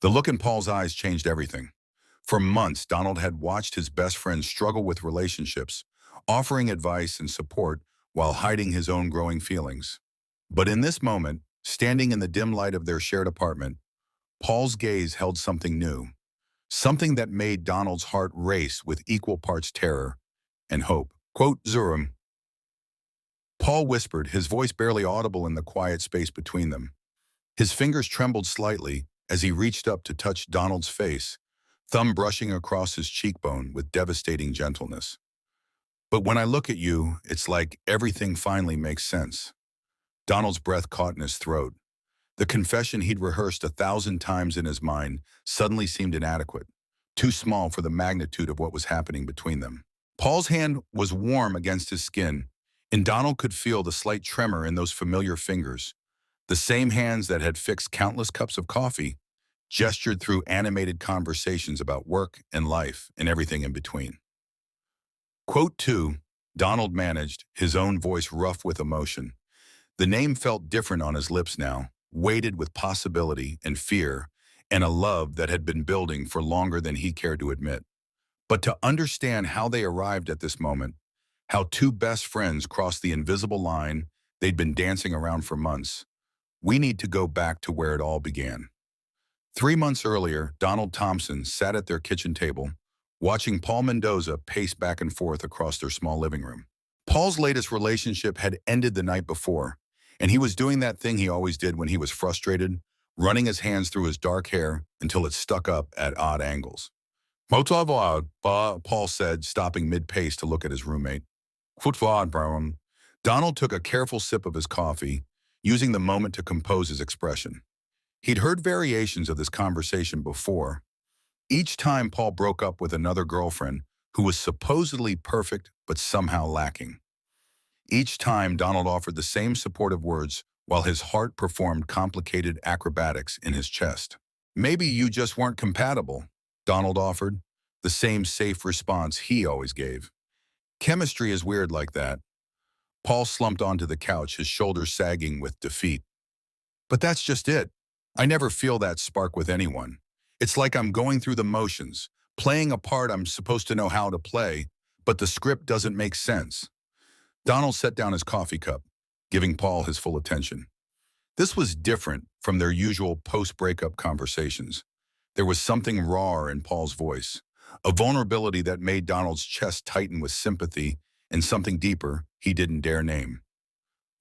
The look in Paul's eyes changed everything. For months, Donald had watched his best friend struggle with relationships, offering advice and support while hiding his own growing feelings. But in this moment, standing in the dim light of their shared apartment, Paul's gaze held something new, something that made Donald's heart race with equal parts terror and hope. Quote, Zurum. Paul whispered, his voice barely audible in the quiet space between them. His fingers trembled slightly as he reached up to touch Donald's face, thumb brushing across his cheekbone with devastating gentleness. But when I look at you, it's like everything finally makes sense. Donald's breath caught in his throat. The confession he'd rehearsed 1,000 times in his mind suddenly seemed inadequate, too small for the magnitude of what was happening between them. Paul's hand was warm against his skin, and Donald could feel the slight tremor in those familiar fingers, the same hands that had fixed countless cups of coffee, gestured through animated conversations about work and life and everything in between. Quote 2, Donald managed, his own voice rough with emotion. The name felt different on his lips now, weighted with possibility and fear, and a love that had been building for longer than he cared to admit. But to understand how they arrived at this moment, how two best friends crossed the invisible line they'd been dancing around for months, we need to go back to where it all began. 3 months earlier, Donald Thompson sat at their kitchen table, watching Paul Mendoza pace back and forth across their small living room. Paul's latest relationship had ended the night before, and he was doing that thing he always did when he was frustrated, running his hands through his dark hair until it stuck up at odd angles. Paul said, stopping mid-pace to look at his roommate. Donald took a careful sip of his coffee, using the moment to compose his expression. He'd heard variations of this conversation before, each time Paul broke up with another girlfriend who was supposedly perfect but somehow lacking. Each time Donald offered the same supportive words while his heart performed complicated acrobatics in his chest. Maybe you just weren't compatible, Donald offered, the same safe response he always gave. Chemistry is weird like that. Paul slumped onto the couch, his shoulders sagging with defeat. But that's just it. I never feel that spark with anyone. It's like I'm going through the motions, playing a part I'm supposed to know how to play, but the script doesn't make sense. Donald set down his coffee cup, giving Paul his full attention. This was different from their usual post-breakup conversations. There was something raw in Paul's voice, a vulnerability that made Donald's chest tighten with sympathy and something deeper he didn't dare name.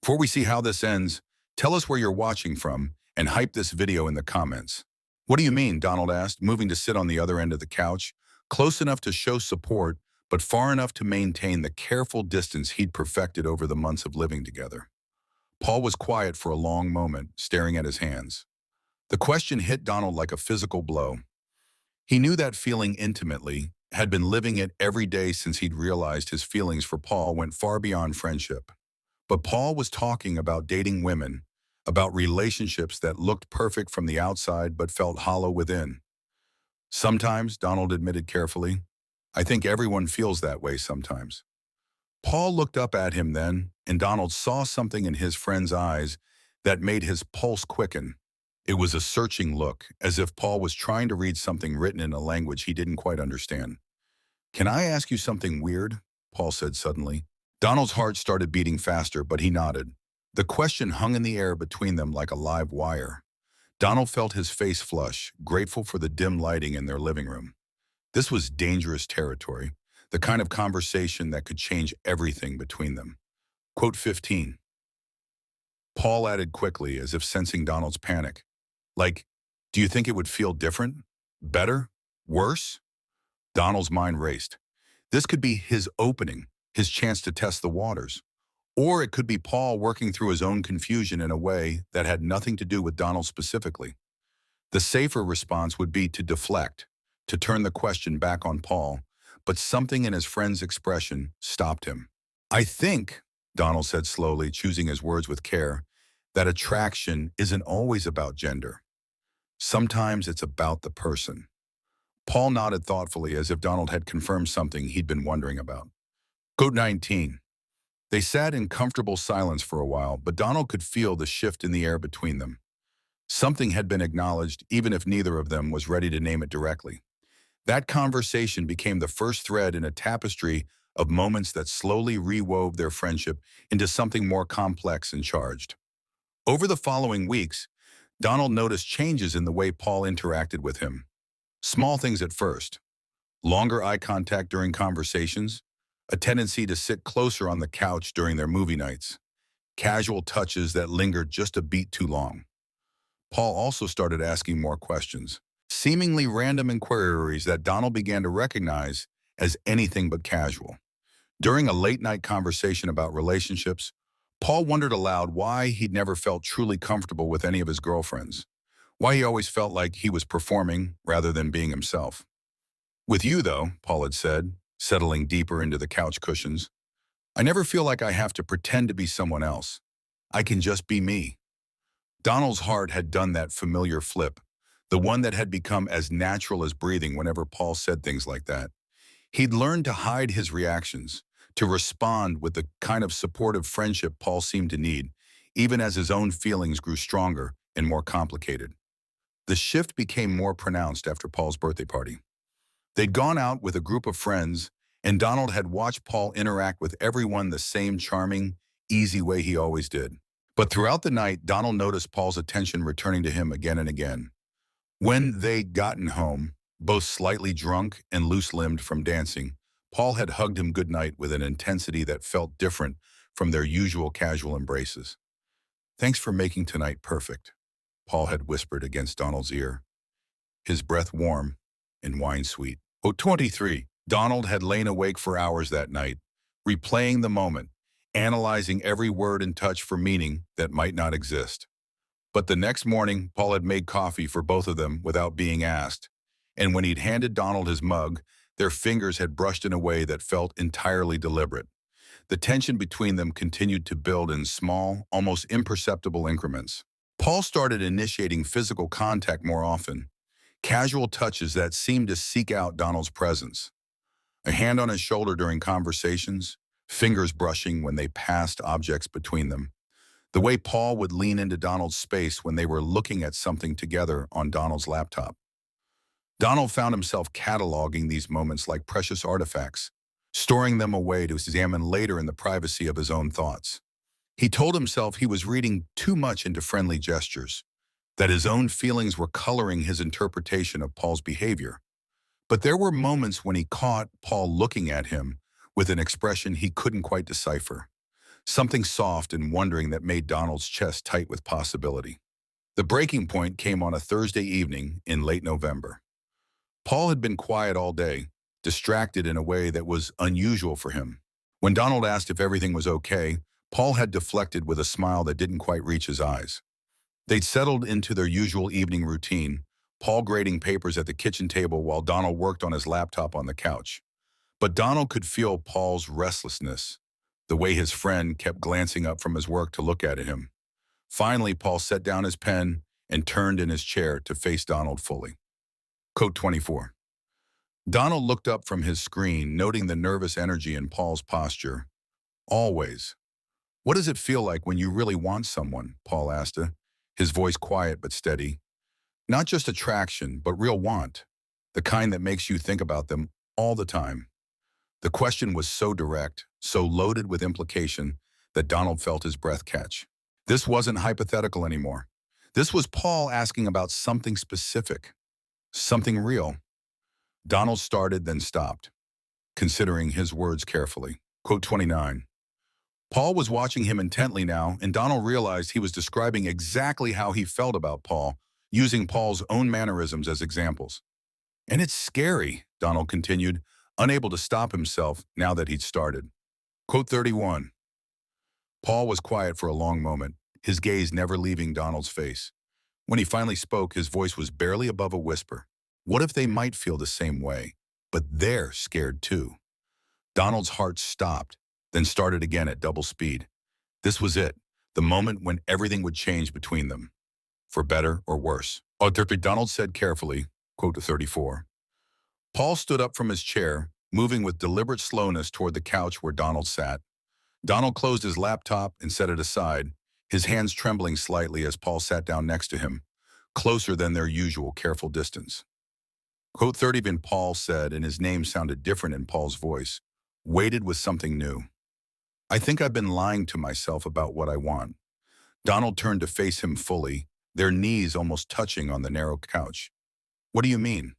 Before we see how this ends, tell us where you're watching from and hype this video in the comments. What do you mean? Donald asked, moving to sit on the other end of the couch, close enough to show support, but far enough to maintain the careful distance he'd perfected over the months of living together. Paul was quiet for a long moment, staring at his hands. The question hit Donald like a physical blow. He knew that feeling intimately, had been living it every day since he'd realized his feelings for Paul went far beyond friendship. But Paul was talking about dating women, about relationships that looked perfect from the outside but felt hollow within. Sometimes, Donald admitted carefully, I think everyone feels that way sometimes. Paul looked up at him then, and Donald saw something in his friend's eyes that made his pulse quicken. It was a searching look, as if Paul was trying to read something written in a language he didn't quite understand. Can I ask you something weird? Paul said suddenly. Donald's heart started beating faster, but he nodded. The question hung in the air between them like a live wire. Donald felt his face flush, grateful for the dim lighting in their living room. This was dangerous territory, the kind of conversation that could change everything between them. Quote 15. Paul added quickly, as if sensing Donald's panic. Like, do you think it would feel different? Better? Worse? Donald's mind raced. This could be his opening, his chance to test the waters. Or it could be Paul working through his own confusion in a way that had nothing to do with Donald specifically. The safer response would be to deflect, to turn the question back on Paul, but something in his friend's expression stopped him. I think, Donald said slowly, choosing his words with care, that attraction isn't always about gender. Sometimes it's about the person. Paul nodded thoughtfully, as if Donald had confirmed something he'd been wondering about. Quote 19. They sat in comfortable silence for a while, but Donald could feel the shift in the air between them. Something had been acknowledged, even if neither of them was ready to name it directly. That conversation became the first thread in a tapestry of moments that slowly rewove their friendship into something more complex and charged. Over the following weeks, Donald noticed changes in the way Paul interacted with him. Small things at first: longer eye contact during conversations, a tendency to sit closer on the couch during their movie nights, casual touches that lingered just a beat too long. Paul also started asking more questions, seemingly random inquiries that Donald began to recognize as anything but casual. During a late-night conversation about relationships, Paul wondered aloud why he'd never felt truly comfortable with any of his girlfriends, why he always felt like he was performing rather than being himself. "With you, though," Paul had said, settling deeper into the couch cushions, "I never feel like I have to pretend to be someone else. I can just be me." Donald's heart had done that familiar flip, the one that had become as natural as breathing whenever Paul said things like that. He'd learned to hide his reactions, to respond with the kind of supportive friendship Paul seemed to need, even as his own feelings grew stronger and more complicated. The shift became more pronounced after Paul's birthday party. They'd gone out with a group of friends, and Donald had watched Paul interact with everyone the same charming, easy way he always did. But throughout the night, Donald noticed Paul's attention returning to him again and again. When they'd gotten home, both slightly drunk and loose-limbed from dancing, Paul had hugged him goodnight with an intensity that felt different from their usual casual embraces. "Thanks for making tonight perfect," Paul had whispered against Donald's ear, his breath warm and wine sweet. 23. Donald had lain awake for hours that night, replaying the moment, analyzing every word and touch for meaning that might not exist. But the next morning, Paul had made coffee for both of them without being asked, and when he'd handed Donald his mug, their fingers had brushed in a way that felt entirely deliberate. The tension between them continued to build in small, almost imperceptible increments. Paul started initiating physical contact more often, casual touches that seemed to seek out Donald's presence. A hand on his shoulder during conversations, fingers brushing when they passed objects between them. The way Paul would lean into Donald's space when they were looking at something together on Donald's laptop. Donald found himself cataloging these moments like precious artifacts, storing them away to examine later in the privacy of his own thoughts. He told himself he was reading too much into friendly gestures, that his own feelings were coloring his interpretation of Paul's behavior. But there were moments when he caught Paul looking at him with an expression he couldn't quite decipher, something soft and wondering that made Donald's chest tight with possibility. The breaking point came on a Thursday evening in late November. Paul had been quiet all day, distracted in a way that was unusual for him. When Donald asked if everything was okay, Paul had deflected with a smile that didn't quite reach his eyes. They'd settled into their usual evening routine, Paul grading papers at the kitchen table while Donald worked on his laptop on the couch. But Donald could feel Paul's restlessness, the way his friend kept glancing up from his work to look at him. Finally, Paul set down his pen and turned in his chair to face Donald fully. Code 24. Donald looked up from his screen, noting the nervous energy in Paul's posture. "Always. What does it feel like when you really want someone?" Paul asked her, his voice quiet but steady. "Not just attraction, but real want, the kind that makes you think about them all the time." The question was so direct, so loaded with implication, that Donald felt his breath catch. This wasn't hypothetical anymore. This was Paul asking about something specific, something real. Donald started, then stopped, considering his words carefully. Quote 29. Paul was watching him intently now, and Donald realized he was describing exactly how he felt about Paul, using Paul's own mannerisms as examples. "And it's scary," Donald continued, unable to stop himself now that he'd started. Quote 31. Paul was quiet for a long moment, his gaze never leaving Donald's face. When he finally spoke, his voice was barely above a whisper. What if they might feel the same way, but they're scared too? Donald's heart stopped, then started again at double speed. This was it, the moment when everything would change between them, for better or worse. Donald said carefully, quote 34. Paul stood up from his chair, moving with deliberate slowness toward the couch where Donald sat. Donald closed his laptop and set it aside, his hands trembling slightly as Paul sat down next to him. closer than their usual careful distance. Quote 30 When Paul said, and his name sounded different in Paul's voice, weighted with something new. I think I've been lying to myself about what I want. Donald turned to face him fully, their knees almost touching on the narrow couch. What do you mean?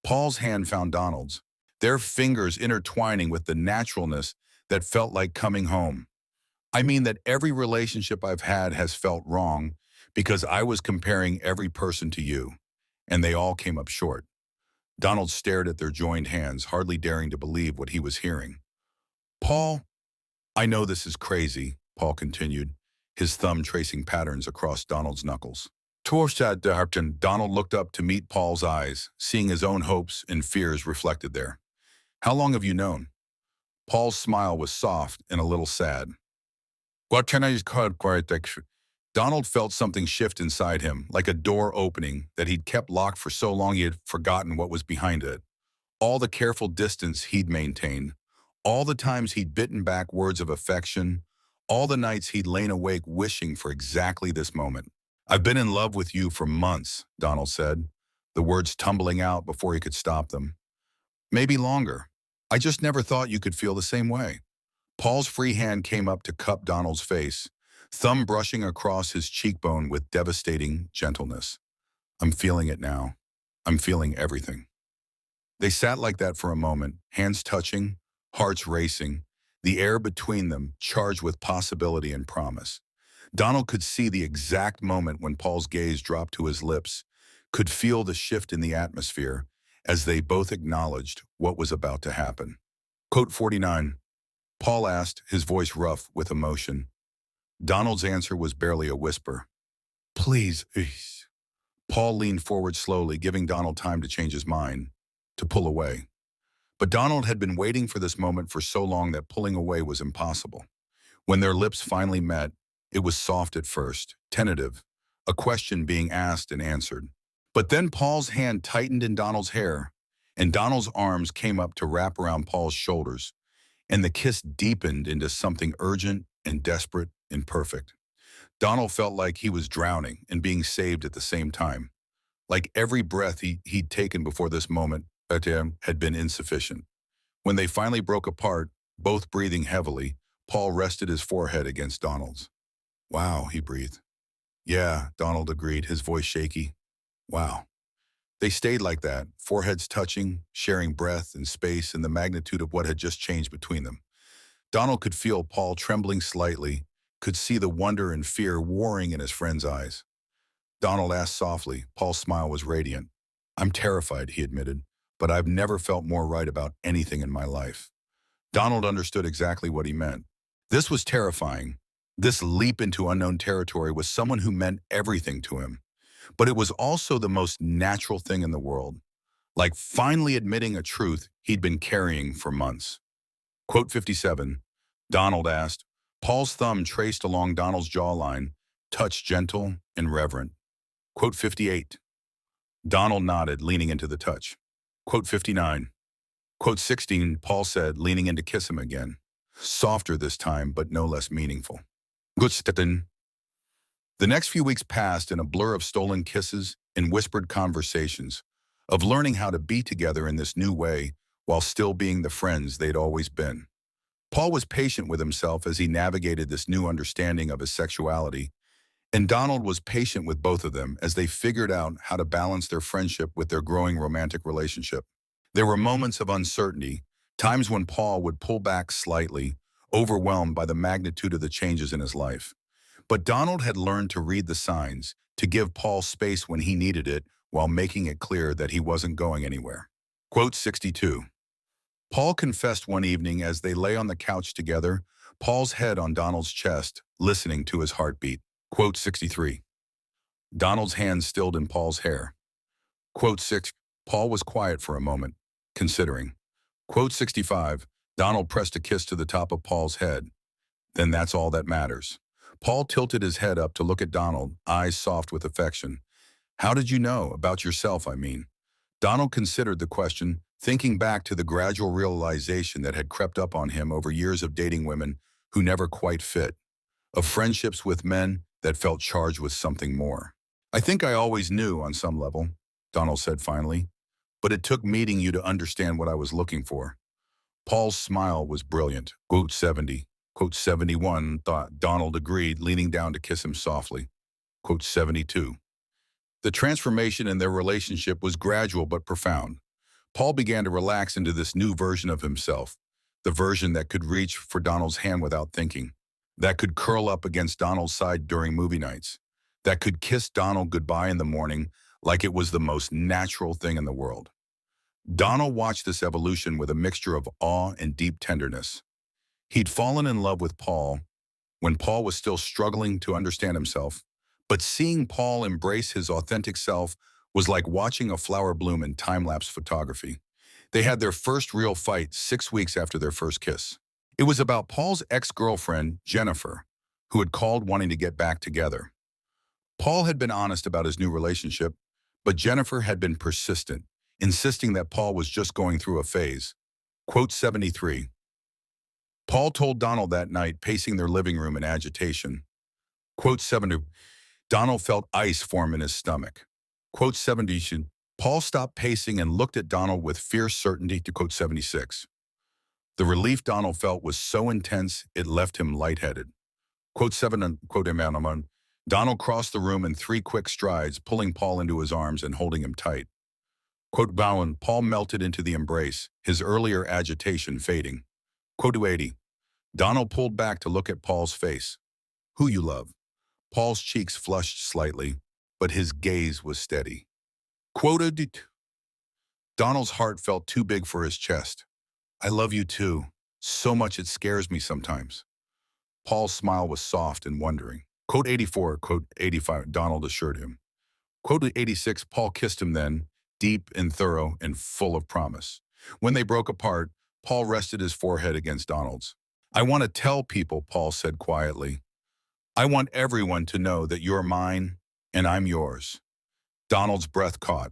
Paul's hand found Donald's, their fingers intertwining with the naturalness that felt like coming home. I mean that every relationship I've had has felt wrong because I was comparing every person to you, and they all came up short. Donald stared at their joined hands, hardly daring to believe what he was hearing. Paul, I know this is crazy, Paul continued, his thumb tracing patterns across Donald's knuckles. Torstad Harpton, Donald looked up to meet Paul's eyes, seeing his own hopes and fears reflected there. How long have you known? Paul's smile was soft and a little sad. What can I call quiet? Donald felt something shift inside him, like a door opening that he'd kept locked for so long he had forgotten what was behind it. All the careful distance he'd maintained, all the times he'd bitten back words of affection, all the nights he'd lain awake wishing for exactly this moment. I've been in love with you for months, Donald said, the words tumbling out before he could stop them. Maybe longer. I just never thought you could feel the same way. Paul's free hand came up to cup Donald's face, thumb brushing across his cheekbone with devastating gentleness. I'm feeling it now. I'm feeling everything. They sat like that for a moment, hands touching, hearts racing, the air between them charged with possibility and promise. Donald could see the exact moment when Paul's gaze dropped to his lips, could feel the shift in the atmosphere as they both acknowledged what was about to happen. Quote 49. Paul asked, his voice rough with emotion. Donald's answer was barely a whisper. Please. Paul leaned forward slowly, giving Donald time to change his mind, to pull away. But Donald had been waiting for this moment for so long that pulling away was impossible. When their lips finally met, it was soft at first, tentative, a question being asked and answered. But then Paul's hand tightened in Donald's hair, and Donald's arms came up to wrap around Paul's shoulders, and the kiss deepened into something urgent and desperate and perfect. Donald felt like he was drowning and being saved at the same time, like every breath he'd taken before this moment had been insufficient. When they finally broke apart, both breathing heavily, Paul rested his forehead against Donald's. Wow, he breathed. Yeah, Donald agreed, his voice shaky. Wow. They stayed like that, foreheads touching, sharing breath and space and the magnitude of what had just changed between them. Donald could feel Paul trembling slightly, could see the wonder and fear warring in his friend's eyes. Donald asked softly. Paul's smile was radiant. I'm terrified, he admitted, but I've never felt more right about anything in my life. Donald understood exactly what he meant. This was terrifying. This leap into unknown territory was someone who meant everything to him. But it was also the most natural thing in the world, like finally admitting a truth he'd been carrying for months. Quote 57, Donald asked. Paul's thumb traced along Donald's jawline, touch gentle and reverent. Quote 58. Donald nodded, leaning into the touch. Quote 59. Quote 16, Paul said, leaning in to kiss him again. Softer this time, but no less meaningful. The next few weeks passed in a blur of stolen kisses and whispered conversations, of learning how to be together in this new way while still being the friends they'd always been. Paul was patient with himself as he navigated this new understanding of his sexuality, and Donald was patient with both of them as they figured out how to balance their friendship with their growing romantic relationship. There were moments of uncertainty, times when Paul would pull back slightly, overwhelmed by the magnitude of the changes in his life. But Donald had learned to read the signs, to give Paul space when he needed it, while making it clear that he wasn't going anywhere. Quote 62. Paul confessed one evening as they lay on the couch together, Paul's head on Donald's chest, listening to his heartbeat. Quote 63. Donald's hand stilled in Paul's hair. Quote 6. Paul was quiet for a moment, considering. Quote 65. Donald pressed a kiss to the top of Paul's head. Then that's all that matters. Paul tilted his head up to look at Donald, eyes soft with affection. How did you know? About yourself, I mean. Donald considered the question, thinking back to the gradual realization that had crept up on him over years of dating women who never quite fit, of friendships with men that felt charged with something more. I think I always knew on some level, Donald said finally, but it took meeting you to understand what I was looking for. Paul's smile was brilliant. Quote 70. Quote 71, thought Donald agreed, leaning down to kiss him softly. Quote 72. The transformation in their relationship was gradual but profound. Paul began to relax into this new version of himself, the version that could reach for Donald's hand without thinking, that could curl up against Donald's side during movie nights, that could kiss Donald goodbye in the morning like it was the most natural thing in the world. Donald watched this evolution with a mixture of awe and deep tenderness. He'd fallen in love with Paul when Paul was still struggling to understand himself, but seeing Paul embrace his authentic self was like watching a flower bloom in time-lapse photography. They had their first real fight 6 weeks after their first kiss. It was about Paul's ex-girlfriend, Jennifer, who had called wanting to get back together. Paul had been honest about his new relationship, but Jennifer had been persistent, insisting that Paul was just going through a phase. Quote 73. Paul told Donald that night, pacing their living room in agitation. Quote 70. Donald felt ice form in his stomach. Quote 70. Paul stopped pacing and looked at Donald with fierce certainty. To quote 76. The relief Donald felt was so intense it left him lightheaded. Quote 7. Quote Emmanuel. Donald crossed the room in 3 quick strides, pulling Paul into his arms and holding him tight. Quote Bowen. Paul melted into the embrace, his earlier agitation fading. Quote 80. Donald pulled back to look at Paul's face. Who you love? Paul's cheeks flushed slightly, but his gaze was steady. Quoted. Donald's heart felt too big for his chest. I love you too. So much it scares me sometimes. Paul's smile was soft and wondering. Quote 84, quote 85, Donald assured him. Quote 86, Paul kissed him then, deep and thorough and full of promise. When they broke apart, Paul rested his forehead against Donald's. I want to tell people, Paul said quietly. I want everyone to know that you're mine and I'm yours. Donald's breath caught.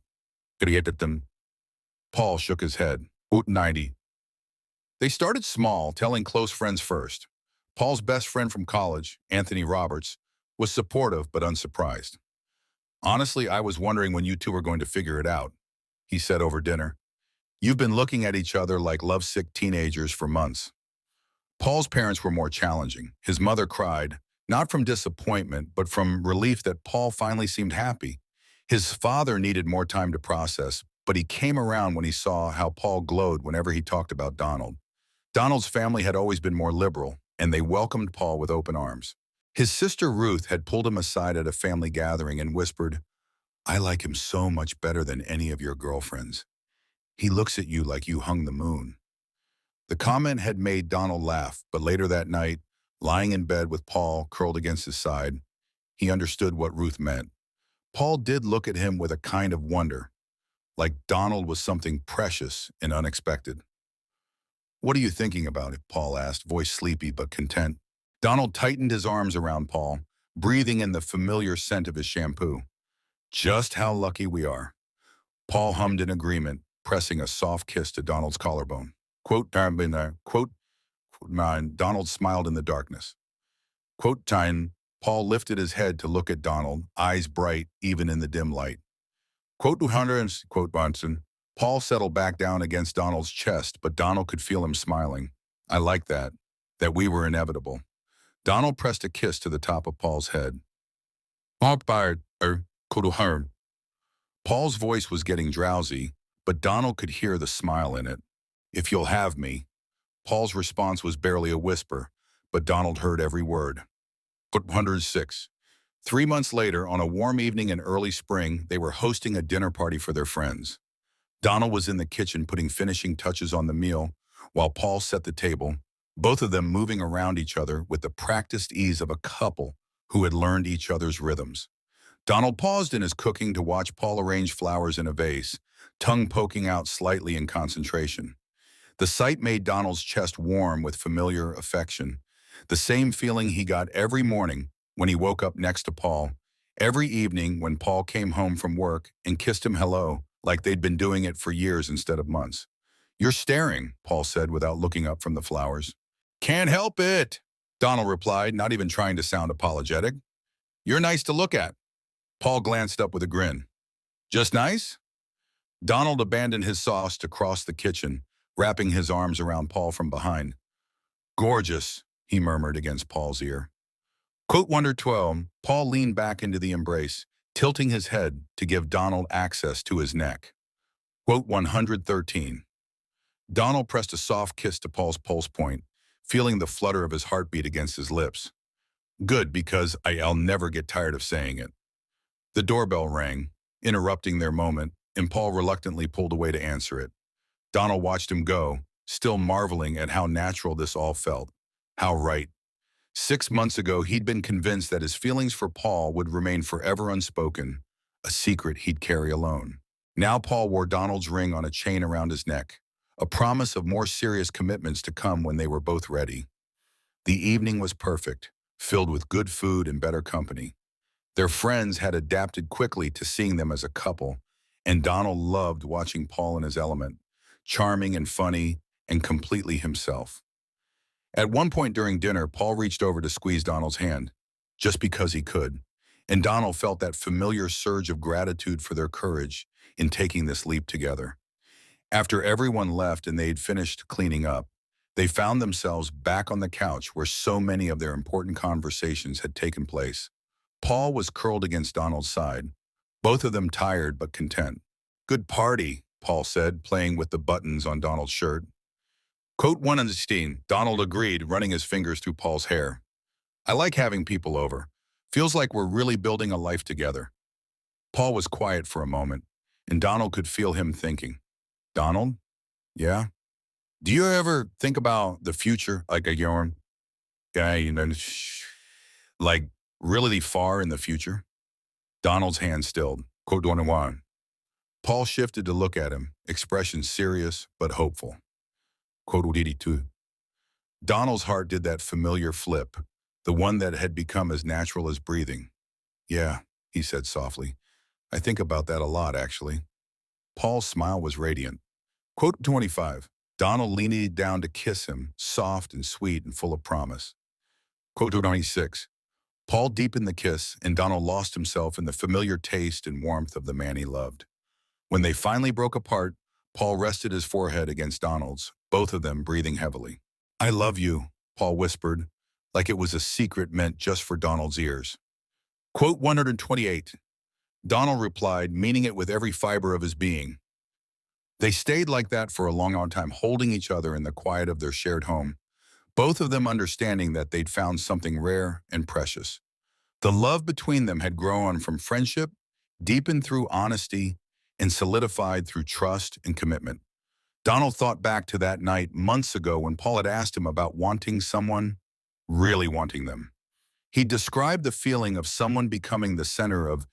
Paul shook his head. 90. They started small, telling close friends first. Paul's best friend from college, Anthony Roberts, was supportive but unsurprised. Honestly, I was wondering when you two were going to figure it out, he said over dinner. You've been looking at each other like lovesick teenagers for months. Paul's parents were more challenging. His mother cried, not from disappointment, but from relief that Paul finally seemed happy. His father needed more time to process, but he came around when he saw how Paul glowed whenever he talked about Donald. Donald's family had always been more liberal, and they welcomed Paul with open arms. His sister Ruth had pulled him aside at a family gathering and whispered, I like him so much better than any of your girlfriends. He looks at you like you hung the moon. The comment had made Donald laugh, but later that night, lying in bed with Paul curled against his side, he understood what Ruth meant. Paul did look at him with a kind of wonder, like Donald was something precious and unexpected. What are you thinking about it? Paul asked, voice sleepy but content. Donald tightened his arms around Paul, breathing in the familiar scent of his shampoo. Just how lucky we are. Paul hummed in agreement, pressing a soft kiss to Donald's collarbone. Quote, quote, Donald smiled in the darkness. Quote, time, Paul lifted his head to look at Donald, eyes bright even in the dim light. Quote, 200, quote, Bonson. Paul settled back down against Donald's chest, but Donald could feel him smiling. I like that we were inevitable. Donald pressed a kiss to the top of Paul's head. Paul's voice was getting drowsy, but Donald could hear the smile in it. If you'll have me. Paul's response was barely a whisper, but Donald heard every word. 106. 3 months later, on a warm evening in early spring, they were hosting a dinner party for their friends. Donald was in the kitchen putting finishing touches on the meal, while Paul set the table, both of them moving around each other with the practiced ease of a couple who had learned each other's rhythms. Donald paused in his cooking to watch Paul arrange flowers in a vase, tongue poking out slightly in concentration. The sight made Donald's chest warm with familiar affection, the same feeling he got every morning when he woke up next to Paul, every evening when Paul came home from work and kissed him hello, like they'd been doing it for years instead of months. You're staring, Paul said without looking up from the flowers. Can't help it, Donald replied, not even trying to sound apologetic. You're nice to look at. Paul glanced up with a grin. Just nice? Donald abandoned his sauce to cross the kitchen, wrapping his arms around Paul from behind. Gorgeous, he murmured against Paul's ear. Quote 112, Paul leaned back into the embrace, tilting his head to give Donald access to his neck. Quote 113. Donald pressed a soft kiss to Paul's pulse point, feeling the flutter of his heartbeat against his lips. Good, because I'll never get tired of saying it. The doorbell rang, interrupting their moment, and Paul reluctantly pulled away to answer it. Donald watched him go, still marveling at how natural this all felt. How right. 6 months ago, he'd been convinced that his feelings for Paul would remain forever unspoken, a secret he'd carry alone. Now Paul wore Donald's ring on a chain around his neck, a promise of more serious commitments to come when they were both ready. The evening was perfect, filled with good food and better company. Their friends had adapted quickly to seeing them as a couple, and Donald loved watching Paul in his element, charming and funny and completely himself. At one point during dinner, Paul reached over to squeeze Donald's hand, just because he could, and Donald felt that familiar surge of gratitude for their courage in taking this leap together. After everyone left and they'd finished cleaning up, they found themselves back on the couch where so many of their important conversations had taken place. Paul was curled against Donald's side, both of them tired but content. Good party, Paul said, playing with the buttons on Donald's shirt. Quote 116, Donald agreed, running his fingers through Paul's hair. I like having people over. Feels like we're really building a life together. Paul was quiet for a moment, and Donald could feel him thinking. Donald? Yeah? Do you ever think about the future, like a yarn guy, like really far in the future? Donald's hand stilled. Quote 101. Paul shifted to look at him, expression serious but hopeful. Quote 82. Donald's heart did that familiar flip, the one that had become as natural as breathing. Yeah, he said softly. I think about that a lot, actually. Paul's smile was radiant. Quote 25. Donald leaned down to kiss him, soft and sweet and full of promise. Quote 26. Paul deepened the kiss, and Donald lost himself in the familiar taste and warmth of the man he loved. When they finally broke apart, Paul rested his forehead against Donald's, both of them breathing heavily. I love you, Paul whispered, like it was a secret meant just for Donald's ears. Quote 128. Donald replied, meaning it with every fiber of his being. They stayed like that for a long time, holding each other in the quiet of their shared home, both of them understanding that they'd found something rare and precious. The love between them had grown from friendship, deepened through honesty, and solidified through trust and commitment. Donald thought back to that night months ago when Paul had asked him about wanting someone, really wanting them. He described the feeling of someone becoming the center of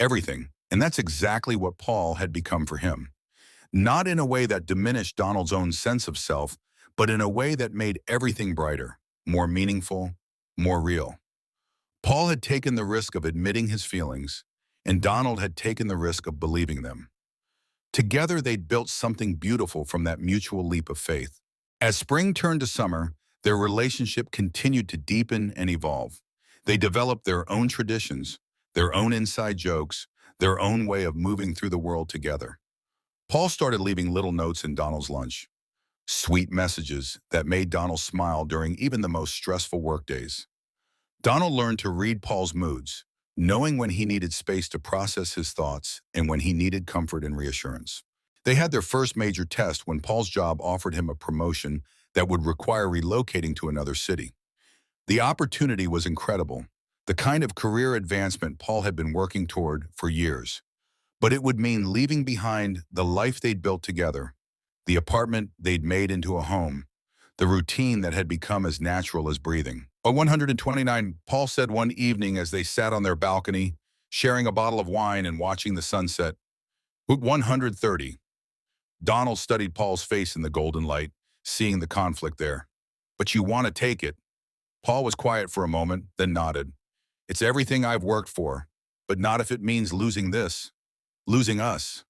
everything, and that's exactly what Paul had become for him. Not in a way that diminished Donald's own sense of self, but in a way that made everything brighter, more meaningful, more real. Paul had taken the risk of admitting his feelings, and Donald had taken the risk of believing them. Together, they'd built something beautiful from that mutual leap of faith. As spring turned to summer, their relationship continued to deepen and evolve. They developed their own traditions, their own inside jokes, their own way of moving through the world together. Paul started leaving little notes in Donald's lunch, sweet messages that made Donald smile during even the most stressful workdays. Donald learned to read Paul's moods, knowing when he needed space to process his thoughts and when he needed comfort and reassurance. They had their first major test when Paul's job offered him a promotion that would require relocating to another city. The opportunity was incredible, the kind of career advancement Paul had been working toward for years. But it would mean leaving behind the life they'd built together, the apartment they'd made into a home, the routine that had become as natural as breathing. On 129, Paul said one evening as they sat on their balcony, sharing a bottle of wine and watching the sunset. 130. Donald studied Paul's face in the golden light, seeing the conflict there. But you want to take it. Paul was quiet for a moment, then nodded. It's everything I've worked for, but not if it means losing this. Losing us.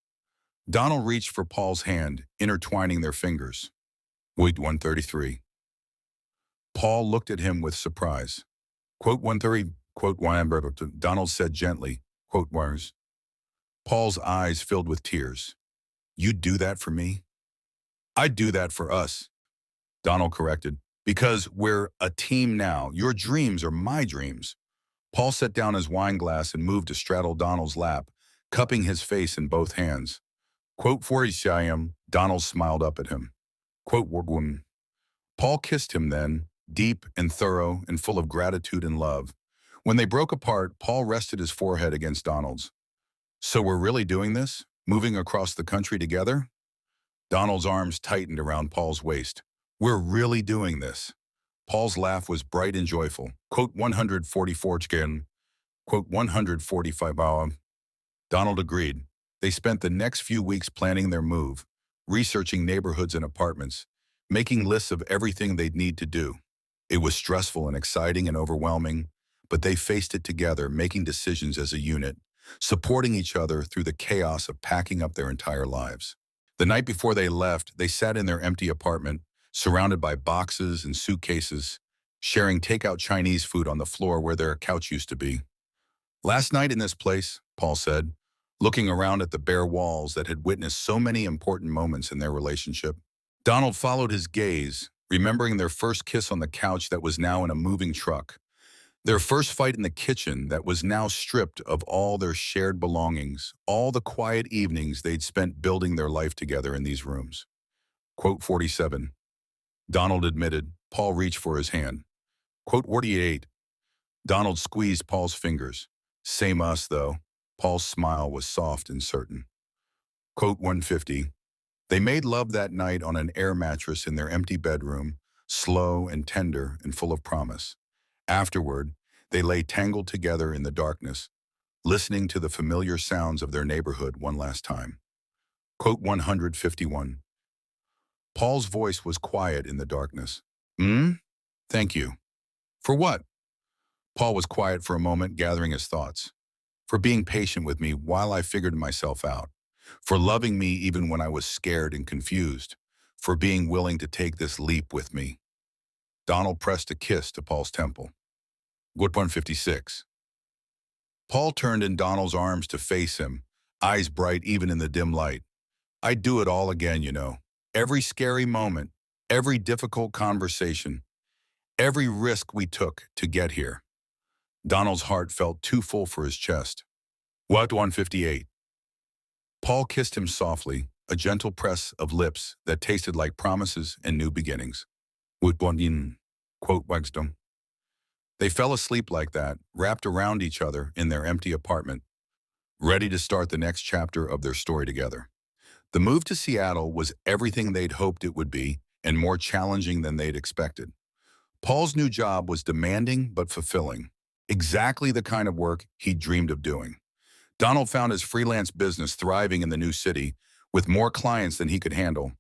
Donald reached for Paul's hand, intertwining their fingers. Wait, 133. Paul looked at him with surprise. Quote 130, quote 1, Donald said gently, Quote Wires. Paul's eyes filled with tears. You'd do that for me? I'd do that for us, Donald corrected. Because we're a team now. Your dreams are my dreams. Paul set down his wine glass and moved to straddle Donald's lap, cupping his face in both hands. Quote for Ishayam, Donald smiled up at him. Quote Wordwum. Paul kissed him then, deep and thorough and full of gratitude and love. When they broke apart, Paul rested his forehead against Donald's. So we're really doing this? Moving across the country together? Donald's arms tightened around Paul's waist. We're really doing this. Paul's laugh was bright and joyful. Quote 144 again. Quote 145 hour. Donald agreed. They spent the next few weeks planning their move, researching neighborhoods and apartments, making lists of everything they'd need to do. It was stressful and exciting and overwhelming, but they faced it together, making decisions as a unit, supporting each other through the chaos of packing up their entire lives. The night before they left, they sat in their empty apartment, surrounded by boxes and suitcases, sharing takeout Chinese food on the floor where their couch used to be. Last night in this place, Paul said, looking around at the bare walls that had witnessed so many important moments in their relationship. Donald followed his gaze, remembering their first kiss on the couch that was now in a moving truck, their first fight in the kitchen that was now stripped of all their shared belongings, all the quiet evenings they'd spent building their life together in these rooms. Quote 47. Donald admitted. Paul reached for his hand. Quote 48. Donald squeezed Paul's fingers. Same us, though. Paul's smile was soft and certain. Quote 150. They made love that night on an air mattress in their empty bedroom, slow and tender and full of promise. Afterward, they lay tangled together in the darkness, listening to the familiar sounds of their neighborhood one last time. Quote 151. Paul's voice was quiet in the darkness. Thank you. For what? Paul was quiet for a moment, gathering his thoughts. For being patient with me while I figured myself out. For loving me even when I was scared and confused. For being willing to take this leap with me. Donald pressed a kiss to Paul's temple. Good 156. Paul turned in Donald's arms to face him, eyes bright even in the dim light. I'd do it all again, you know. Every scary moment, every difficult conversation, every risk we took to get here. Donald's heart felt too full for his chest. What 158? Paul kissed him softly, a gentle press of lips that tasted like promises and new beginnings. Woodbondin, quote Wisdom. They fell asleep like that, wrapped around each other in their empty apartment, ready to start the next chapter of their story together. The move to Seattle was everything they'd hoped it would be and more challenging than they'd expected. Paul's new job was demanding but fulfilling, exactly the kind of work he'd dreamed of doing. Donald found his freelance business thriving in the new city with more clients than he could handle.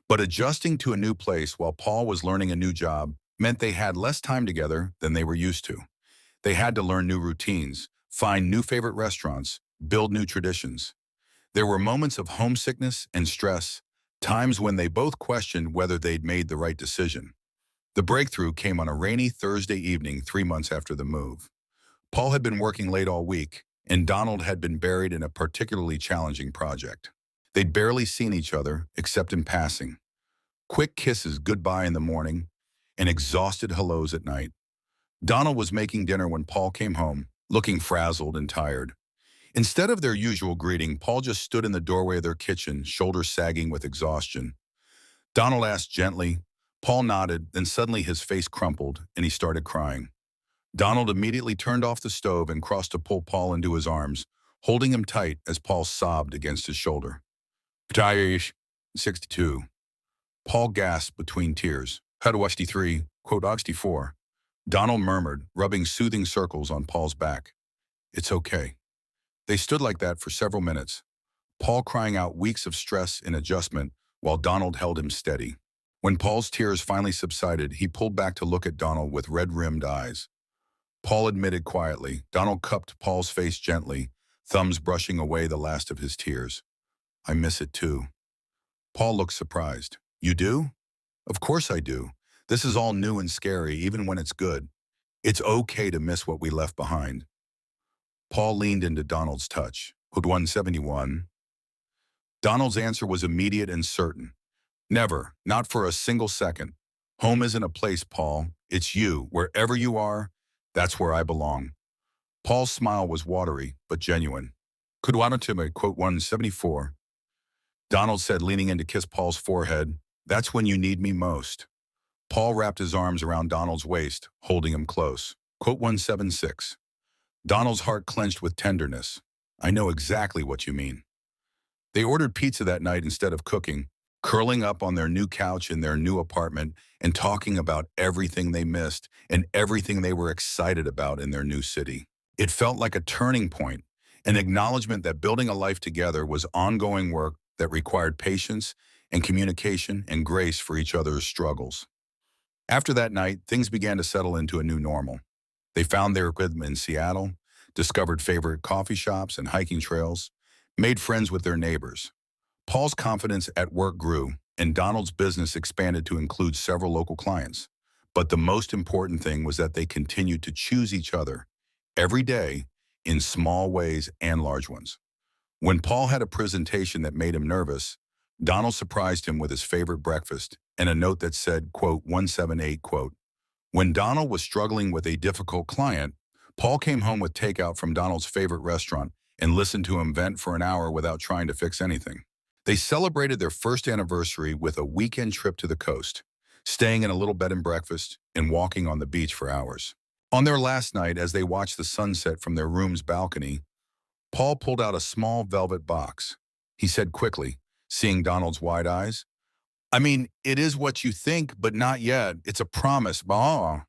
But adjusting to a new place while Paul was learning a new job meant they had less time together than they were used to. They had to learn new routines, find new favorite restaurants, build new traditions. There were moments of homesickness and stress, times when they both questioned whether they'd made the right decision. The breakthrough came on a rainy Thursday evening 3 months after the move. Paul had been working late all week, and Donald had been buried in a particularly challenging project. They'd barely seen each other, except in passing. Quick kisses goodbye in the morning, and exhausted hellos at night. Donald was making dinner when Paul came home, looking frazzled and tired. Instead of their usual greeting, Paul just stood in the doorway of their kitchen, shoulders sagging with exhaustion. Donald asked gently. Paul nodded, then suddenly his face crumpled, and he started crying. Donald immediately turned off the stove and crossed to pull Paul into his arms, holding him tight as Paul sobbed against his shoulder. Ptaish, 62. Paul gasped between tears. Hadwashti 3, quote 64. Donald murmured, rubbing soothing circles on Paul's back. It's okay. They stood like that for several minutes, Paul crying out weeks of stress and adjustment while Donald held him steady. When Paul's tears finally subsided, he pulled back to look at Donald with red-rimmed eyes. Paul admitted quietly. Donald cupped Paul's face gently, thumbs brushing away the last of his tears. I miss it too. Paul looked surprised. You do? Of course I do. This is all new and scary, even when it's good. It's okay to miss what we left behind. Paul leaned into Donald's touch. Code 171. Donald's answer was immediate and certain. Never, not for a single second. Home isn't a place, Paul. It's you. Wherever you are, that's where I belong. Paul's smile was watery, but genuine. Could Wanatime, quote 174. Donald said, leaning in to kiss Paul's forehead, "That's when you need me most." Paul wrapped his arms around Donald's waist, holding him close. Quote 176. Donald's heart clenched with tenderness. "I know exactly what you mean." They ordered pizza that night instead of cooking, curling up on their new couch in their new apartment and talking about everything they missed and everything they were excited about in their new city. It felt like a turning point, an acknowledgement that building a life together was ongoing work that required patience and communication and grace for each other's struggles. After that night, things began to settle into a new normal. They found their rhythm in Seattle, discovered favorite coffee shops and hiking trails, made friends with their neighbors. Paul's confidence at work grew, and Donald's business expanded to include several local clients. But the most important thing was that they continued to choose each other every day in small ways and large ones. When Paul had a presentation that made him nervous, Donald surprised him with his favorite breakfast and a note that said, quote, 178, quote, when Donald was struggling with a difficult client, Paul came home with takeout from Donald's favorite restaurant and listened to him vent for an hour without trying to fix anything. They celebrated their first anniversary with a weekend trip to the coast, staying in a little bed and breakfast and walking on the beach for hours. On their last night, as they watched the sunset from their room's balcony, Paul pulled out a small velvet box. He said quickly, seeing Donald's wide eyes, "I mean, it is what you think, but not yet. It's a promise." Ah.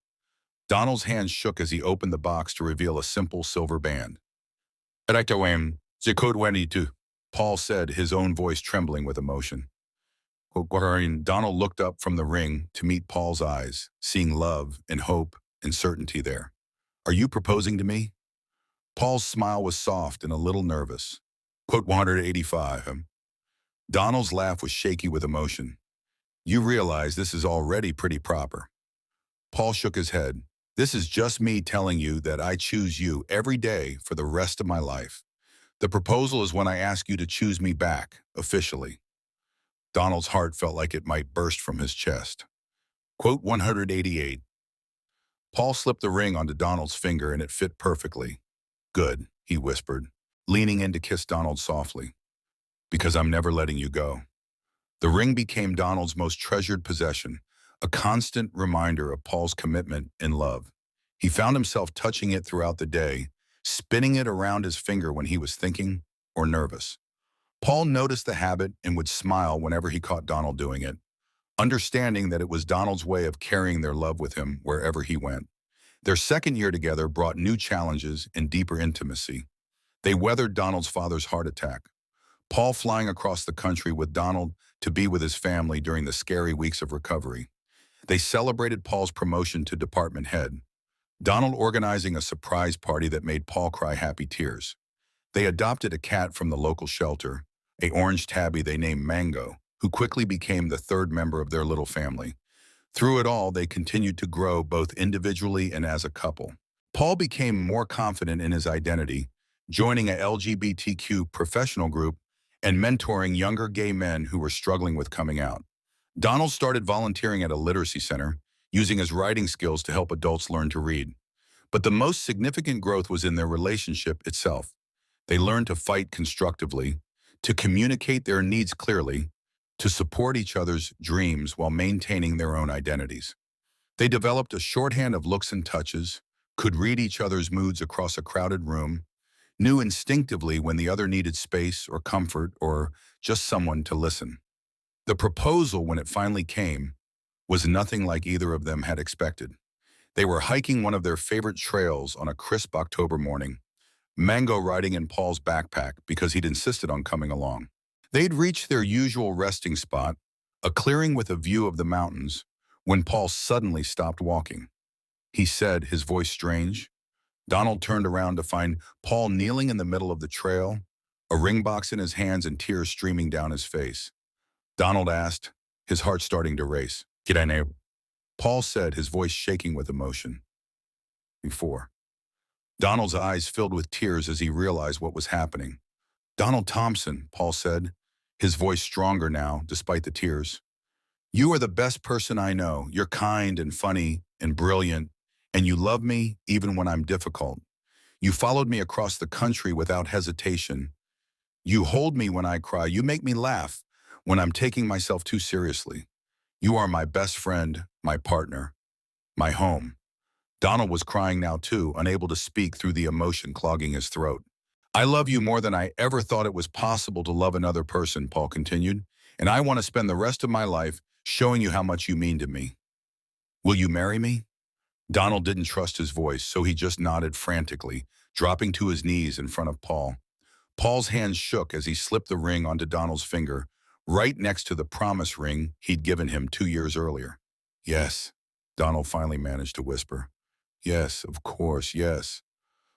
Donald's hand shook as he opened the box to reveal a simple silver band. "Erectawam, the code 22," Paul said, his own voice trembling with emotion. Donald looked up from the ring to meet Paul's eyes, seeing love and hope and certainty there. "Are you proposing to me?" Paul's smile was soft and a little nervous. Quote 185. Donald's laugh was shaky with emotion. "You realize this is already pretty proper." Paul shook his head. "This is just me telling you that I choose you every day for the rest of my life. The proposal is when I ask you to choose me back, officially." Donald's heart felt like it might burst from his chest. Quote 188. Paul slipped the ring onto Donald's finger and it fit perfectly. "Good," he whispered, leaning in to kiss Donald softly. "Because I'm never letting you go." The ring became Donald's most treasured possession, a constant reminder of Paul's commitment and love. He found himself touching it throughout the day, spinning it around his finger when he was thinking or nervous. Paul noticed the habit and would smile whenever he caught Donald doing it, understanding that it was Donald's way of carrying their love with him wherever he went. Their second year together brought new challenges and deeper intimacy. They weathered Donald's father's heart attack, Paul flying across the country with Donald to be with his family during the scary weeks of recovery. They celebrated Paul's promotion to department head, Donald organizing a surprise party that made Paul cry happy tears. They adopted a cat from the local shelter, a orange tabby they named Mango, who quickly became the third member of their little family. Through it all, they continued to grow both individually and as a couple. Paul became more confident in his identity, joining a LGBTQ professional group and mentoring younger gay men who were struggling with coming out. Donald started volunteering at a literacy center, using his writing skills to help adults learn to read. But the most significant growth was in their relationship itself. They learned to fight constructively, to communicate their needs clearly, to support each other's dreams while maintaining their own identities. They developed a shorthand of looks and touches, could read each other's moods across a crowded room, knew instinctively when the other needed space or comfort or just someone to listen. The proposal, when it finally came, was nothing like either of them had expected. They were hiking one of their favorite trails on a crisp October morning, Mango riding in Paul's backpack because he'd insisted on coming along. They'd reached their usual resting spot, a clearing with a view of the mountains, when Paul suddenly stopped walking. He said, his voice strange. Donald turned around to find Paul kneeling in the middle of the trail, a ring box in his hands and tears streaming down his face. Donald asked, his heart starting to race, "Can I know?" Paul said, his voice shaking with emotion. "Before." Donald's eyes filled with tears as he realized what was happening. "Donald Thompson," Paul said, his voice stronger now, despite the tears. "You are the best person I know. You're kind and funny and brilliant, and you love me even when I'm difficult. You followed me across the country without hesitation. You hold me when I cry. You make me laugh when I'm taking myself too seriously. You are my best friend, my partner, my home." Donald was crying now too, unable to speak through the emotion clogging his throat. "I love you more than I ever thought it was possible to love another person," Paul continued, "and I want to spend the rest of my life showing you how much you mean to me. Will you marry me?" Donald didn't trust his voice, so he just nodded frantically, dropping to his knees in front of Paul. Paul's hands shook as he slipped the ring onto Donald's finger, right next to the promise ring he'd given him 2 years earlier. "Yes," Donald finally managed to whisper. "Yes, of course, yes."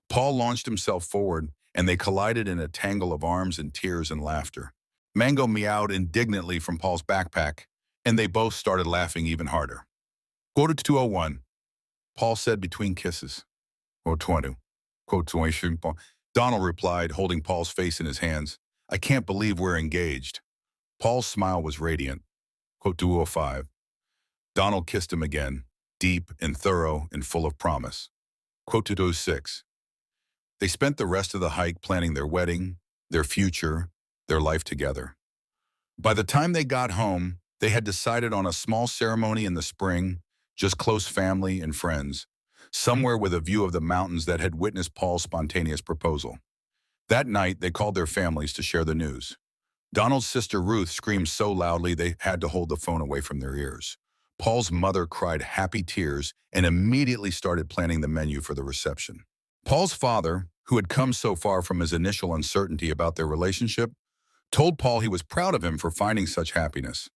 Paul launched himself forward, and they collided in a tangle of arms and tears and laughter. Mango meowed indignantly from Paul's backpack, and they both started laughing even harder. "Quote 201, Paul said between kisses. "Quote 20. Quote 20. Donald replied, holding Paul's face in his hands. "I can't believe we're engaged." Paul's smile was radiant. Quote 205. Donald kissed him again, deep and thorough and full of promise. Quote 206. They spent the rest of the hike planning their wedding, their future, their life together. By the time they got home, they had decided on a small ceremony in the spring, just close family and friends, somewhere with a view of the mountains that had witnessed Paul's spontaneous proposal. That night, they called their families to share the news. Donald's sister Ruth screamed so loudly they had to hold the phone away from their ears. Paul's mother cried happy tears and immediately started planning the menu for the reception. Paul's father, who had come so far from his initial uncertainty about their relationship, told Paul he was proud of him for finding such happiness.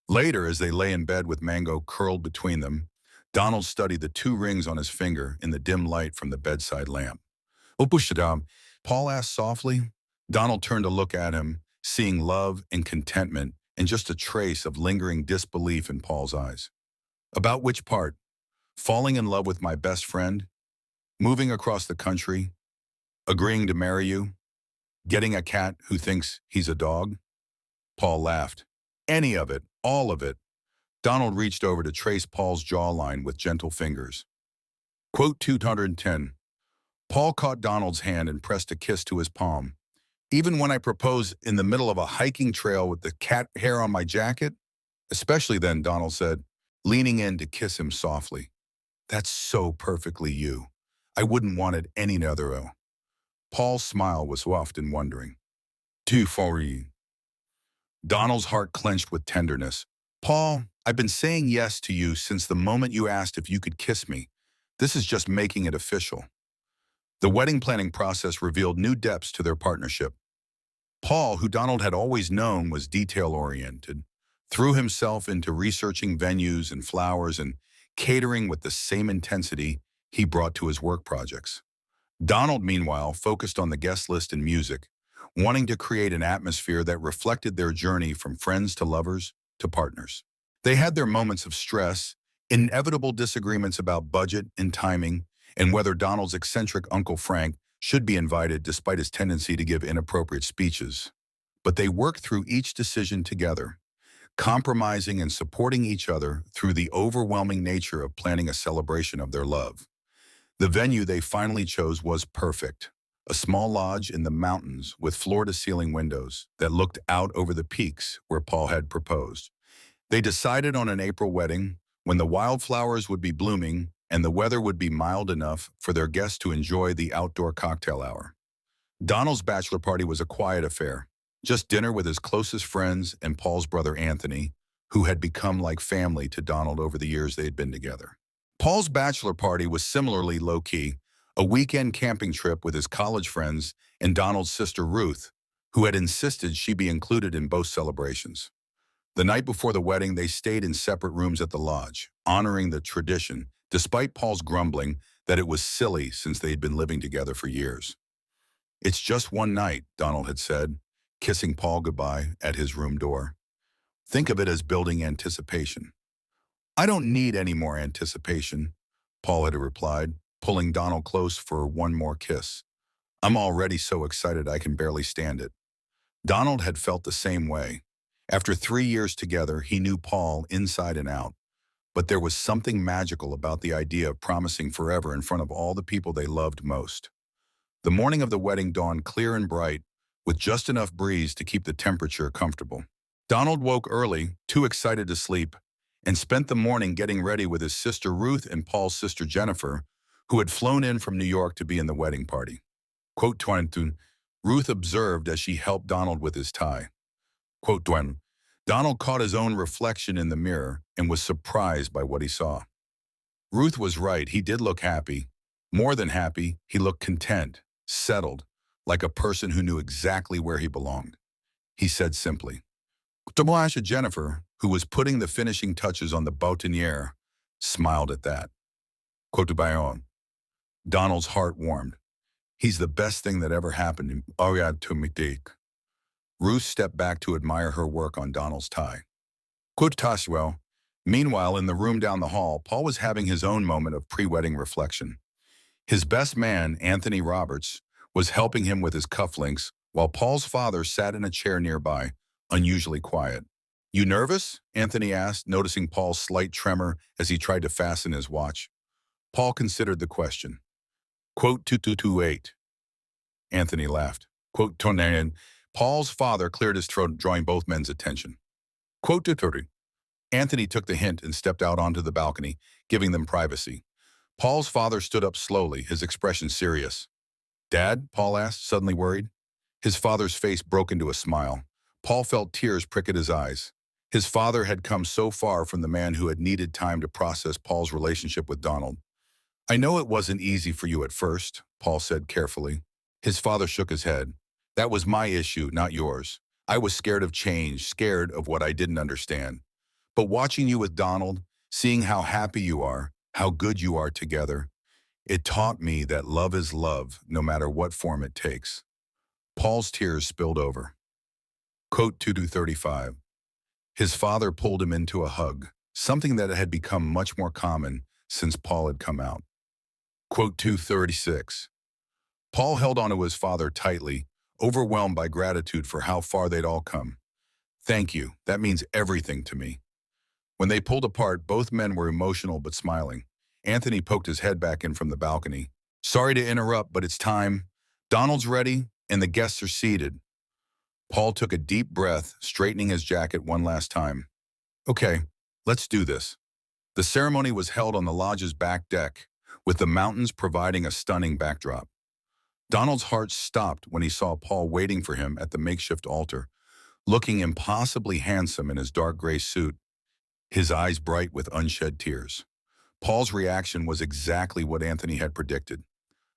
Later, as they lay in bed with Mango curled between them, Donald studied the 2 rings on his finger in the dim light from the bedside lamp. "Opushadam," Paul asked softly. Donald turned to look at him, seeing love and contentment and just a trace of lingering disbelief in Paul's eyes. "About which part? Falling in love with my best friend? Moving across the country? Agreeing to marry you? Getting a cat who thinks he's a dog?" Paul laughed. "Any of it, all of it." Donald reached over to trace Paul's jawline with gentle fingers. Quote 210. Paul caught Donald's hand and pressed a kiss to his palm. "Even when I propose in the middle of a hiking trail with the cat hair on my jacket?" "Especially then," Donald said, leaning in to kiss him softly. "That's so perfectly you. I wouldn't want it any other way." Paul's smile was soft and wondering. "Too for you." Donald's heart clenched with tenderness. "Paul, I've been saying yes to you since the moment you asked if you could kiss me. This is just making it official." The wedding planning process revealed new depths to their partnership. Paul, who Donald had always known was detail-oriented, threw himself into researching venues and flowers and catering with the same intensity he brought to his work projects. Donald, meanwhile, focused on the guest list and music, wanting to create an atmosphere that reflected their journey from friends to lovers to partners. They had their moments of stress, inevitable disagreements about budget and timing, and whether Donald's eccentric Uncle Frank should be invited despite his tendency to give inappropriate speeches. But they worked through each decision together, compromising and supporting each other through the overwhelming nature of planning a celebration of their love. The venue they finally chose was perfect, a small lodge in the mountains with floor-to-ceiling windows that looked out over the peaks where Paul had proposed. They decided on an April wedding when the wildflowers would be blooming and the weather would be mild enough for their guests to enjoy the outdoor cocktail hour. Donald's bachelor party was a quiet affair, just dinner with his closest friends and Paul's brother Anthony, who had become like family to Donald over the years they had been together. Paul's bachelor party was similarly low-key, a weekend camping trip with his college friends and Donald's sister Ruth, who had insisted she be included in both celebrations. The night before the wedding, they stayed in separate rooms at the lodge, honoring the tradition, despite Paul's grumbling that it was silly since they had been living together for years. "It's just one night," Donald had said, kissing Paul goodbye at his room door. "Think of it as building anticipation." "I don't need any more anticipation," Paul had replied, pulling Donald close for one more kiss. I'm already so excited I can barely stand it. Donald had felt the same way. After 3 years together, he knew Paul inside and out. But there was something magical about the idea of promising forever in front of all the people they loved most. The morning of the wedding dawned clear and bright, with just enough breeze to keep the temperature comfortable. Donald woke early, too excited to sleep, and spent the morning getting ready with his sister Ruth and Paul's sister Jennifer, who had flown in from New York to be in the wedding party. Quote Twantun, Ruth observed as she helped Donald with his tie. Quote Dwen, Donald caught his own reflection in the mirror and was surprised by what he saw. Ruth was right, he did look happy. More than happy, he looked content, settled, like a person who knew exactly where he belonged. He said simply. Jennifer, who was putting the finishing touches on the boutonniere, smiled at that. Quote Bayon. Donald's heart warmed. He's the best thing that ever happened to me. Ruth stepped back to admire her work on Donald's tie. Quote Taswell. Meanwhile, in the room down the hall, Paul was having his own moment of pre-wedding reflection. His best man, Anthony Roberts, was helping him with his cufflinks, while Paul's father sat in a chair nearby, unusually quiet. You nervous? Anthony asked, noticing Paul's slight tremor as he tried to fasten his watch. Paul considered the question. Quote 2228. Anthony laughed. Quote Tonayan. Paul's father cleared his throat, drawing both men's attention. Quote 230. Anthony took the hint and stepped out onto the balcony, giving them privacy. Paul's father stood up slowly, his expression serious. Dad? Paul asked, suddenly worried. His father's face broke into a smile. Paul felt tears prick at his eyes. His father had come so far from the man who had needed time to process Paul's relationship with Donald. I know it wasn't easy for you at first, Paul said carefully. His father shook his head. That was my issue, not yours. I was scared of change, scared of what I didn't understand. But watching you with Donald, seeing how happy you are, how good you are together, it taught me that love is love, no matter what form it takes. Paul's tears spilled over. Quote 2235. His father pulled him into a hug, something that had become much more common since Paul had come out. Quote 236. Paul held onto his father tightly, overwhelmed by gratitude for how far they'd all come. Thank you, that means everything to me. When they pulled apart, both men were emotional but smiling. Anthony poked his head back in from the balcony. Sorry to interrupt, but it's time. Donald's ready, and the guests are seated. Paul took a deep breath, straightening his jacket one last time. Okay, let's do this. The ceremony was held on the lodge's back deck, with the mountains providing a stunning backdrop. Donald's heart stopped when he saw Paul waiting for him at the makeshift altar, looking impossibly handsome in his dark gray suit, his eyes bright with unshed tears. Paul's reaction was exactly what Anthony had predicted.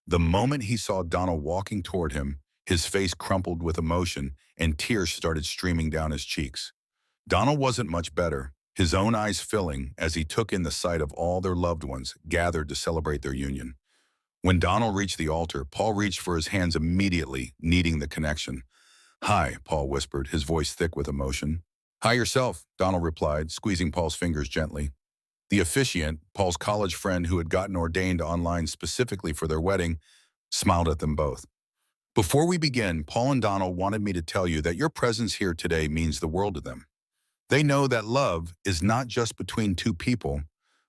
The moment he saw Donald walking toward him, his face crumpled with emotion and tears started streaming down his cheeks. Donald wasn't much better, his own eyes filling as he took in the sight of all their loved ones gathered to celebrate their union. When Donald reached the altar, Paul reached for his hands immediately, needing the connection. Hi, Paul whispered, his voice thick with emotion. Hi yourself, Donald replied, squeezing Paul's fingers gently. The officiant, Paul's college friend who had gotten ordained online specifically for their wedding, smiled at them both. Before we begin, Paul and Donald wanted me to tell you that your presence here today means the world to them. They know that love is not just between two people,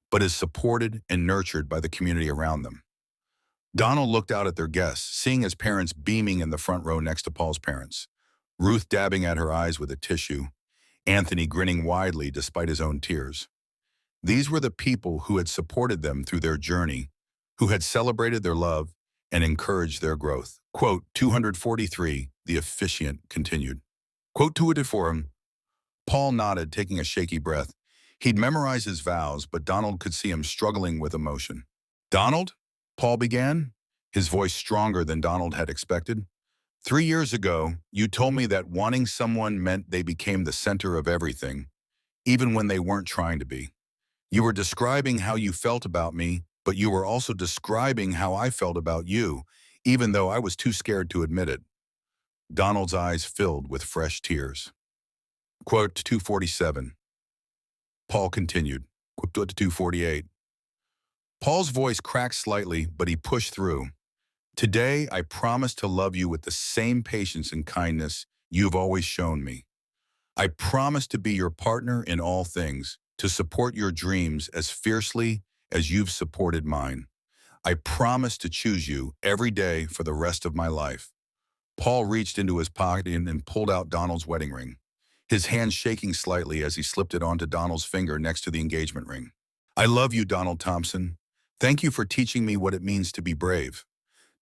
but is supported and nurtured by the community around them. Donald looked out at their guests, seeing his parents beaming in the front row next to Paul's parents, Ruth dabbing at her eyes with a tissue, Anthony grinning widely despite his own tears. These were the people who had supported them through their journey, who had celebrated their love and encouraged their growth. Quote 243, the officiant continued. Quote 244, Paul nodded, taking a shaky breath. He'd memorized his vows, but Donald could see him struggling with emotion. Donald? Paul began, his voice stronger than Donald had expected. 3 years ago, you told me that wanting someone meant they became the center of everything, even when they weren't trying to be. You were describing how you felt about me, but you were also describing how I felt about you, even though I was too scared to admit it. Donald's eyes filled with fresh tears. Quote 247. Paul continued. Quote 248. Paul's voice cracked slightly, but he pushed through. Today, I promise to love you with the same patience and kindness you've always shown me. I promise to be your partner in all things, to support your dreams as fiercely as you've supported mine. I promise to choose you every day for the rest of my life. Paul reached into his pocket and pulled out Donald's wedding ring, his hand shaking slightly as he slipped it onto Donald's finger next to the engagement ring. I love you, Donald Thompson. Thank you for teaching me what it means to be brave.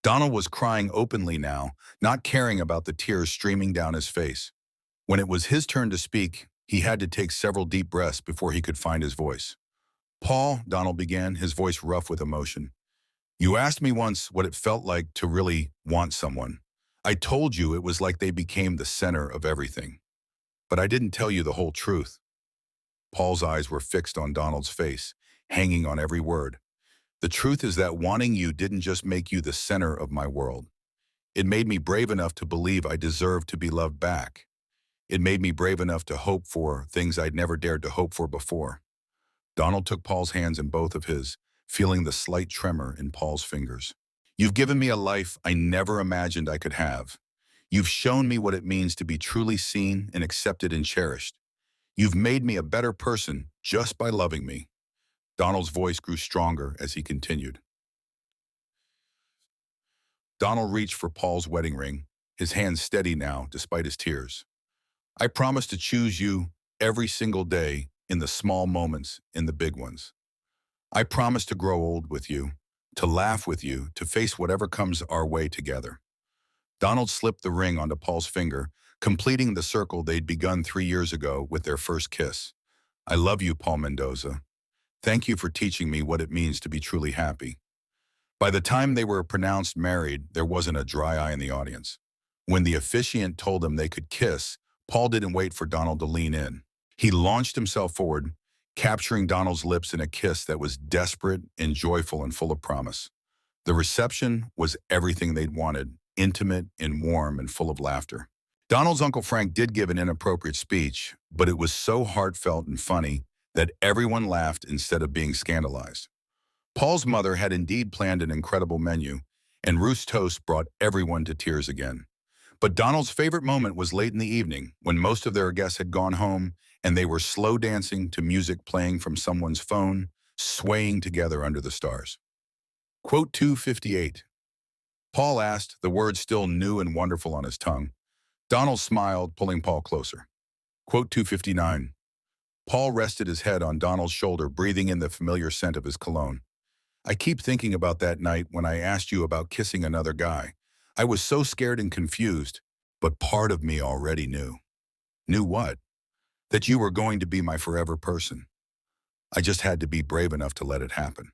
Donald was crying openly now, not caring about the tears streaming down his face. When it was his turn to speak, he had to take several deep breaths before he could find his voice. Paul, Donald began, his voice rough with emotion. You asked me once what it felt like to really want someone. I told you it was like they became the center of everything. But I didn't tell you the whole truth. Paul's eyes were fixed on Donald's face, hanging on every word. The truth is that wanting you didn't just make you the center of my world. It made me brave enough to believe I deserved to be loved back. It made me brave enough to hope for things I'd never dared to hope for before. Donald took Paul's hands in both of his, feeling the slight tremor in Paul's fingers. You've given me a life I never imagined I could have. You've shown me what it means to be truly seen and accepted and cherished. You've made me a better person just by loving me. Donald's voice grew stronger as he continued. Donald reached for Paul's wedding ring, his hand steady now despite his tears. I promise to choose you every single day, in the small moments, in the big ones. I promise to grow old with you, to laugh with you, to face whatever comes our way together. Donald slipped the ring onto Paul's finger, completing the circle they'd begun 3 years ago with their first kiss. I love you, Paul Mendoza. Thank you for teaching me what it means to be truly happy. By the time they were pronounced married, there wasn't a dry eye in the audience. When the officiant told them they could kiss, Paul didn't wait for Donald to lean in. He launched himself forward, capturing Donald's lips in a kiss that was desperate and joyful and full of promise. The reception was everything they'd wanted, intimate and warm and full of laughter. Donald's Uncle Frank did give an inappropriate speech, but it was so heartfelt and funny that everyone laughed instead of being scandalized. Paul's mother had indeed planned an incredible menu, and Ruth's toast brought everyone to tears again. But Donald's favorite moment was late in the evening, when most of their guests had gone home and they were slow dancing to music playing from someone's phone, swaying together under the stars. Quote 258. Paul asked, the words still new and wonderful on his tongue. Donald smiled, pulling Paul closer. Quote 259. Paul rested his head on Donald's shoulder, breathing in the familiar scent of his cologne. I keep thinking about that night when I asked you about kissing another guy. I was so scared and confused, but part of me already knew. Knew what? That you were going to be my forever person. I just had to be brave enough to let it happen.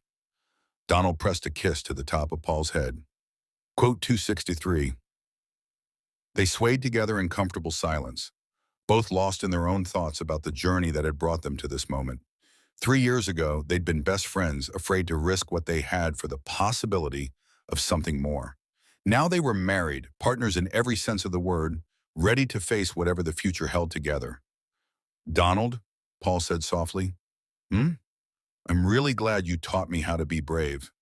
Donald pressed a kiss to the top of Paul's head. Quote 263. They swayed together in comfortable silence, both lost in their own thoughts about the journey that had brought them to this moment. 3 years ago, they'd been best friends, afraid to risk what they had for the possibility of something more. Now they were married, partners in every sense of the word, ready to face whatever the future held together. Donald, Paul said softly, I'm really glad you taught me how to be brave.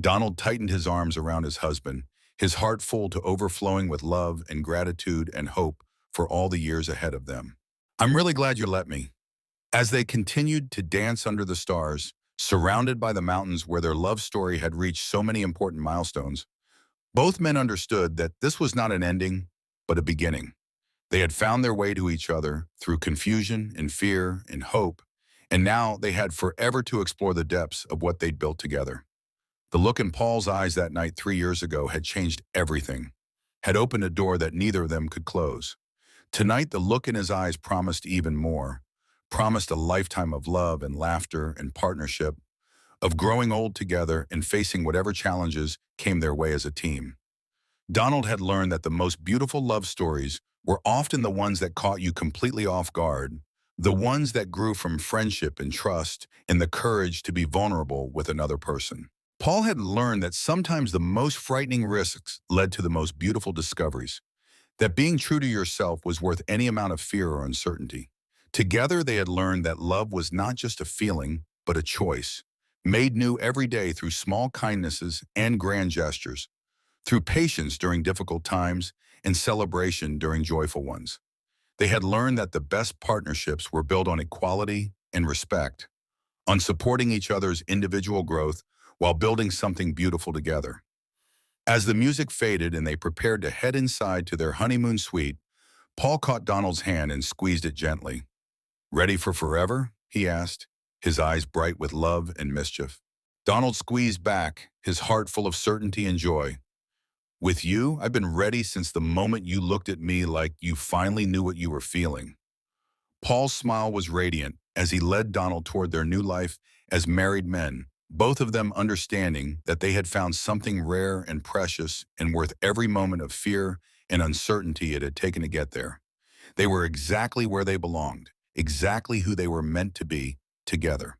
Donald tightened his arms around his husband, his heart full to overflowing with love and gratitude and hope for all the years ahead of them. I'm really glad you let me. As they continued to dance under the stars, surrounded by the mountains where their love story had reached so many important milestones, both men understood that this was not an ending, but a beginning. They had found their way to each other through confusion and fear and hope, and now they had forever to explore the depths of what they'd built together. The look in Paul's eyes that night 3 years ago had changed everything, had opened a door that neither of them could close. Tonight, the look in his eyes promised even more, promised a lifetime of love and laughter and partnership, of growing old together and facing whatever challenges came their way as a team. Donald had learned that the most beautiful love stories were often the ones that caught you completely off guard, the ones that grew from friendship and trust and the courage to be vulnerable with another person. Paul had learned that sometimes the most frightening risks led to the most beautiful discoveries, that being true to yourself was worth any amount of fear or uncertainty. Together, they had learned that love was not just a feeling, but a choice, made new every day through small kindnesses and grand gestures, through patience during difficult times and celebration during joyful ones. They had learned that the best partnerships were built on equality and respect, on supporting each other's individual growth while building something beautiful together. As the music faded and they prepared to head inside to their honeymoon suite, Paul caught Donald's hand and squeezed it gently. "Ready for forever?" he asked, his eyes bright with love and mischief. Donald squeezed back, his heart full of certainty and joy. "With you, I've been ready since the moment you looked at me like you finally knew what you were feeling." Paul's smile was radiant as he led Donald toward their new life as married men, both of them understanding that they had found something rare and precious and worth every moment of fear and uncertainty it had taken to get there. They were exactly where they belonged, exactly who they were meant to be, together.